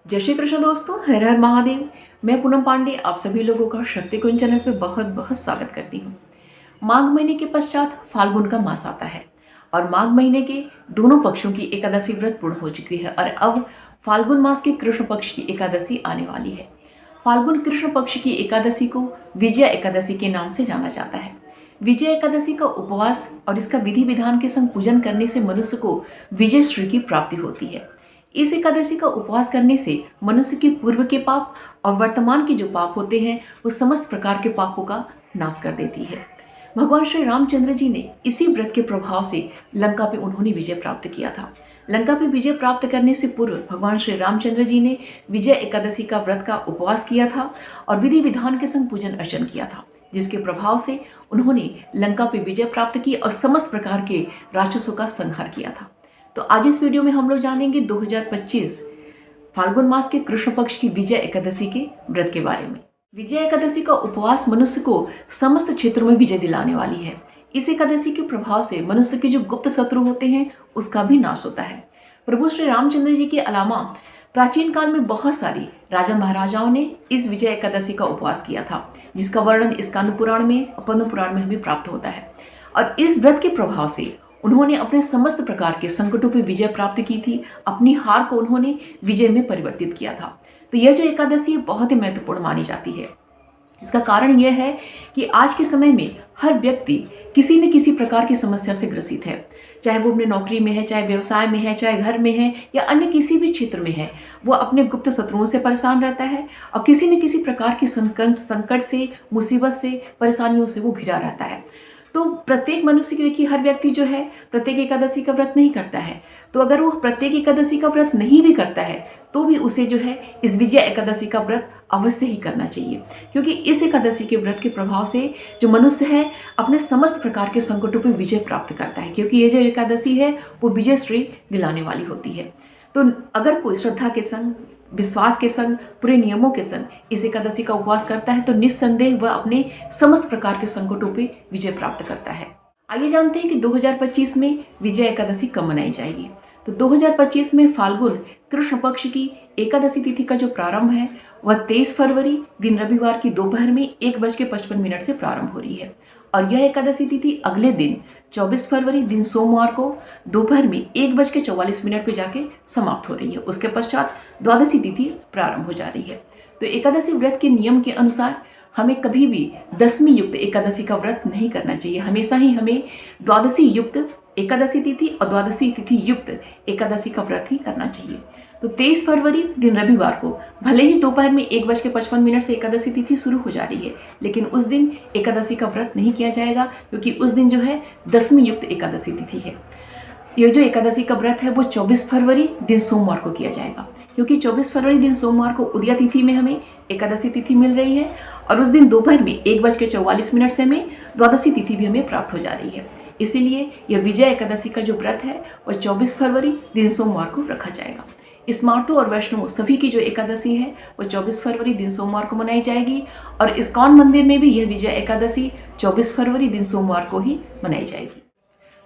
जय श्री कृष्ण दोस्तों, हर हर महादेव। मैं पूनम पांडे आप सभी लोगों का शक्ति कुंज चैनल पे बहुत बहुत स्वागत करती हूँ। माघ महीने के पश्चात फाल्गुन का मास आता है और माघ महीने के दोनों पक्षों की एकादशी व्रत पूर्ण हो चुकी है और अब फाल्गुन मास के कृष्ण पक्ष की एकादशी आने वाली है। फाल्गुन कृष्ण पक्ष की एकादशी को विजया एकादशी के नाम से जाना जाता है। विजय एकादशी का उपवास और इसका विधि विधान के संग पूजन करने से मनुष्य को विजय श्री की प्राप्ति होती है। इस एकादशी का उपवास करने से मनुष्य के पूर्व के पाप और वर्तमान के जो पाप होते हैं वो समस्त प्रकार के पापों का नाश कर देती है। भगवान श्री रामचंद्र जी ने इसी व्रत के प्रभाव से लंका पे उन्होंने विजय प्राप्त किया था। लंका पे विजय प्राप्त करने से पूर्व भगवान श्री रामचंद्र जी ने विजय एकादशी का व्रत का उपवास किया था और विधि विधान के संग पूजन अर्चन किया था, जिसके प्रभाव से उन्होंने लंका पे विजय प्राप्त की और समस्त प्रकार के राक्षसों का संहार किया था। तो आज इस वीडियो में हम लोग जानेंगे 2025 फाल्गुन मास के कृष्ण पक्ष की विजय एकादशी के व्रत के बारे में। विजय एकादशी का उपवास मनुष्य को समस्त क्षेत्रों में विजय दिलाने वाली है। इस एकादशी के प्रभाव से मनुष्य के जो गुप्त शत्रु होते हैं उसका भी नाश होता है। प्रभु श्री रामचंद्र जी के अलावा प्राचीन काल में बहुत सारी राजा महाराजाओं ने इस विजय एकादशी का उपवास किया था, जिसका वर्णन स्कांद पुराण में और पद्म पुराण में हमें प्राप्त होता है। और इस व्रत के प्रभाव से उन्होंने अपने समस्त प्रकार के संकटों पर विजय प्राप्त की थी। अपनी हार को उन्होंने विजय में परिवर्तित किया था। तो यह जो एकादशी बहुत ही महत्वपूर्ण मानी जाती है। इसका कारण यह है कि आज के समय में हर व्यक्ति किसी न किसी प्रकार की समस्या से ग्रसित है, चाहे वो अपने नौकरी में है, चाहे व्यवसाय में है, चाहे घर में है या अन्य किसी भी क्षेत्र में है। वो अपने गुप्त शत्रुओं से परेशान रहता है और किसी न किसी प्रकार की संकट से, मुसीबत से, परेशानियों से वो घिरा रहता है। तो प्रत्येक मनुष्य की देखिए, हर व्यक्ति जो है प्रत्येक एकादशी का व्रत नहीं करता है। तो अगर वो प्रत्येक एकादशी का व्रत नहीं भी करता है तो भी उसे जो है इस विजय एकादशी का व्रत अवश्य ही करना चाहिए, क्योंकि इस एकादशी के व्रत के प्रभाव से जो मनुष्य है अपने समस्त प्रकार के संकटों पर विजय प्राप्त करता है, क्योंकि ये जो एकादशी है वो विजय श्री दिलाने वाली होती है। तो अगर कोई श्रद्धा के संग, विश्वास के संग, पूरे नियमों के संग इस एकादशी का उपवास करता है तो निस्संदेह वह अपने समस्त प्रकार के संकटों पे विजय प्राप्त करता है। आइए जानते हैं कि 2025 में विजय एकादशी कब मनाई जाएगी। तो 2025 में फाल्गुन कृष्ण पक्ष की एकादशी तिथि का जो प्रारंभ है वह 23 फरवरी दिन रविवार की दोपहर में 1:55 से प्रारंभ हो रही है और यह एकादशी तिथि अगले दिन 24 फरवरी दिन सोमवार को दोपहर में 1:44 पे जाके समाप्त हो रही है। उसके पश्चात द्वादशी तिथि प्रारंभ हो जा रही है। तो एकादशी व्रत के नियम के अनुसार हमें कभी भी दशमी युक्त एकादशी का व्रत नहीं करना चाहिए। हमेशा ही हमें द्वादशी युक्त एकादशी तिथि और द्वादशी तिथि युक्त एकादशी का व्रत ही करना चाहिए। तो 23 फरवरी दिन रविवार को भले ही दोपहर में 1:55 से एकादशी तिथि शुरू हो जा रही है, लेकिन उस दिन एकादशी का व्रत नहीं किया जाएगा, क्योंकि उस दिन जो है दशमी युक्त एकादशी तिथि है। यह जो एकादशी का व्रत है वो 24 फरवरी दिन सोमवार को किया जाएगा, क्योंकि 24 फरवरी दिन सोमवार को उदया तिथि में हमें एकादशी तिथि मिल रही है और उस दिन दोपहर में 1:44 से हमें द्वादशी तिथि भी हमें प्राप्त हो जा रही है। इसीलिए यह विजय एकादशी का जो व्रत है वह 24 फरवरी दिन सोमवार को रखा जाएगा। स्मार्तो और वैष्णव सभी की जो एकादशी है वो 24 फरवरी दिन सोमवार को मनाई जाएगी और इस्कॉन मंदिर में भी यह विजय एकादशी 24 फरवरी दिन सोमवार को ही मनाई जाएगी।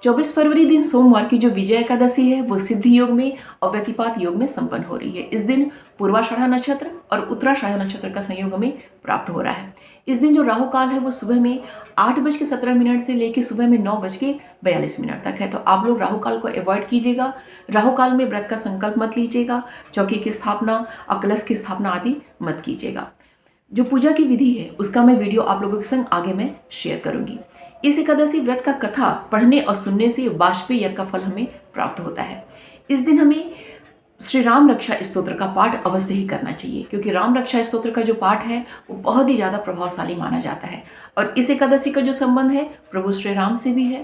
24 फरवरी दिन सोमवार की जो विजय एकादशी है वो सिद्धि योग में और व्यतिपात योग में संपन्न हो रही है। इस दिन पूर्वाषाढ़ा नक्षत्र और उत्तराषाढ़ा नक्षत्र का संयोग हमें प्राप्त हो रहा है। इस दिन जो राहु काल है वो सुबह में 8:17 से लेकर सुबह में 9:42 तक है। तो आप लोग राहु काल को अवॉइड कीजिएगा। राहु काल में व्रत का संकल्प मत लीजिएगा, चौकी की स्थापना और कलश की स्थापना आदि मत कीजिएगा। जो पूजा की विधि है उसका मैं वीडियो आप लोगों के संग आगे मैं शेयर करूंगी। इस एकादशी व्रत का कथा पढ़ने और सुनने से वाजपेयी यज्ञ का फल हमें प्राप्त होता है। इस दिन हमें श्री राम रक्षा स्तोत्र का पाठ अवश्य ही करना चाहिए, क्योंकि राम रक्षा स्तोत्र का जो पाठ है वो बहुत ही ज़्यादा प्रभावशाली माना जाता है और इस एकादशी का जो संबंध है प्रभु श्री राम से भी है।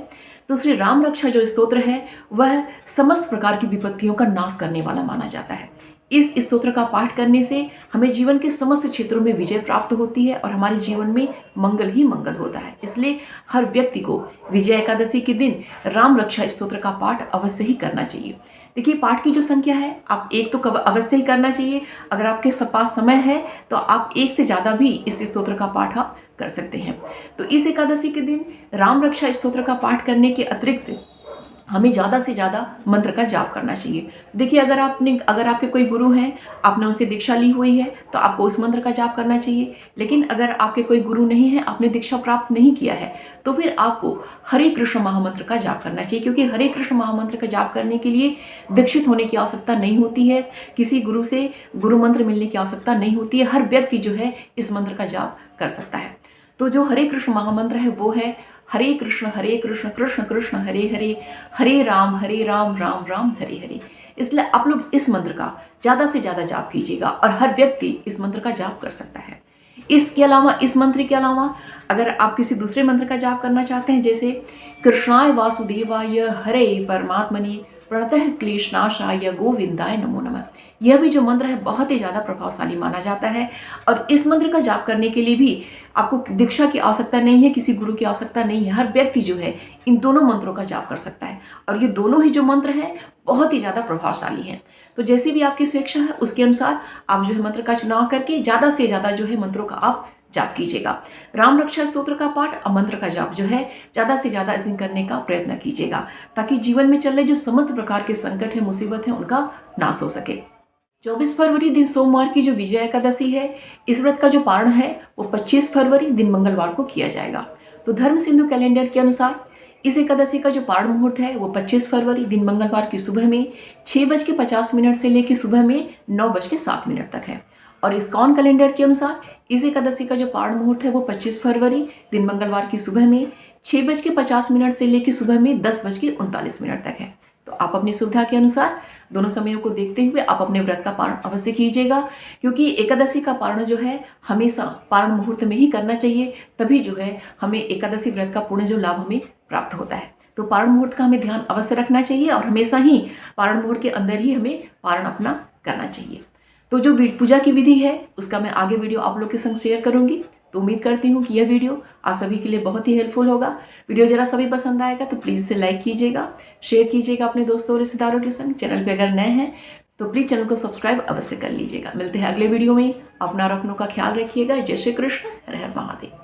तो श्री राम रक्षा जो स्तोत्र है वह समस्त प्रकार की विपत्तियों का नाश करने वाला माना जाता है। इस स्तोत्र का पाठ करने से हमें जीवन के समस्त क्षेत्रों में विजय प्राप्त होती है और हमारे जीवन में मंगल ही मंगल होता है। इसलिए हर व्यक्ति को विजय एकादशी के दिन राम रक्षा स्तोत्र का पाठ अवश्य ही करना चाहिए। देखिए, पाठ की जो संख्या है आप एक तो अवश्य ही करना चाहिए। अगर आपके पास समय है तो आप एक से ज़्यादा भी इस स्तोत्र का पाठ आप कर सकते हैं। तो इस एकादशी के दिन राम रक्षा स्तोत्र का पाठ करने के अतिरिक्त हमें ज़्यादा से ज़्यादा मंत्र का जाप करना चाहिए। देखिए, अगर आपके कोई गुरु हैं, आपने उनसे दीक्षा ली हुई है, तो आपको उस मंत्र का जाप करना चाहिए। लेकिन अगर आपके कोई गुरु नहीं है, आपने दीक्षा प्राप्त नहीं किया है, तो फिर आपको हरे कृष्ण महामंत्र का जाप करना चाहिए, क्योंकि हरे कृष्ण महामंत्र का जाप करने के लिए दीक्षित होने की आवश्यकता नहीं होती है, किसी गुरु से गुरु मंत्र मिलने की आवश्यकता नहीं होती है। हर व्यक्ति जो है इस मंत्र का जाप कर सकता है। तो जो हरे कृष्ण महामंत्र है वो है हरे कृष्ण कृष्ण कृष्ण हरे हरे, हरे राम राम राम हरे हरे। इसलिए आप लोग इस मंत्र का ज़्यादा से ज़्यादा जाप कीजिएगा और हर व्यक्ति इस मंत्र का जाप कर सकता है। इसके अलावा, इस मंत्र के अलावा अगर आप किसी दूसरे मंत्र का जाप करना चाहते हैं, जैसे कृष्णाय वासुदेवाय हरे परमात्मने प्रणतः क्लेशनाशाय गोविंदाय नमो नमः, यह भी जो मंत्र है बहुत ही ज़्यादा प्रभावशाली माना जाता है। और इस मंत्र का जाप करने के लिए भी आपको दीक्षा की आवश्यकता नहीं है, किसी गुरु की आवश्यकता नहीं है। हर व्यक्ति जो है इन दोनों मंत्रों का जाप कर सकता है और ये दोनों ही जो मंत्र हैं बहुत ही ज़्यादा प्रभावशाली हैं। तो जैसे भी आपकी स्वेच्छा है उसके अनुसार आप जो है मंत्र का चुनाव करके ज़्यादा से ज़्यादा जो है मंत्रों का आप जाप कीजिएगा। राम रक्षा स्तोत्र का पाठ और मंत्र का जाप जो है ज़्यादा से ज़्यादा इस दिन करने का प्रयत्न कीजिएगा, ताकि जीवन में चल रहे जो समस्त प्रकार के संकट है, मुसीबत है, उनका नाश हो सके। 24 फरवरी दिन सोमवार की जो विजय एकादशी है, इस व्रत का जो पारण है वो 25 फरवरी दिन मंगलवार को किया जाएगा। तो धर्म सिंधु कैलेंडर के अनुसार इस एकादशी का जो पारण मुहूर्त है वो 25 फरवरी दिन मंगलवार की सुबह में 6:50 से लेकर सुबह में 9:07 तक है। और इस्कॉन कैलेंडर के अनुसार इस एकादशी का जो पारण मुहूर्त है वो 25 फरवरी दिन मंगलवार की सुबह में 6:50 से लेकर सुबह में 10:39 तक है। तो आप अपनी सुविधा के अनुसार दोनों समयों को देखते हुए आप अपने व्रत का पारण अवश्य कीजिएगा, क्योंकि एकादशी का पारण जो है हमेशा पारण मुहूर्त में ही करना चाहिए, तभी जो है हमें एकादशी व्रत का पूर्ण जो लाभ हमें प्राप्त होता है। तो पारण मुहूर्त का हमें ध्यान अवश्य रखना चाहिए और हमेशा ही पारण मुहूर्त के अंदर ही हमें पारण अपना करना चाहिए। तो जो पूजा की विधि है उसका मैं आगे वीडियो आप लोग के संग शेयर करूंगी। तो उम्मीद करती हूँ कि यह वीडियो आप सभी के लिए बहुत ही हेल्पफुल होगा। वीडियो जरा सभी पसंद आएगा तो प्लीज़ इसे लाइक कीजिएगा, शेयर कीजिएगा अपने दोस्तों और रिश्तेदारों के संग। चैनल पे अगर नए हैं तो प्लीज़ चैनल को सब्सक्राइब अवश्य कर लीजिएगा। मिलते हैं अगले वीडियो में। अपना और अपनों का ख्याल रखिएगा। जय श्री कृष्ण, हर हर महादेव।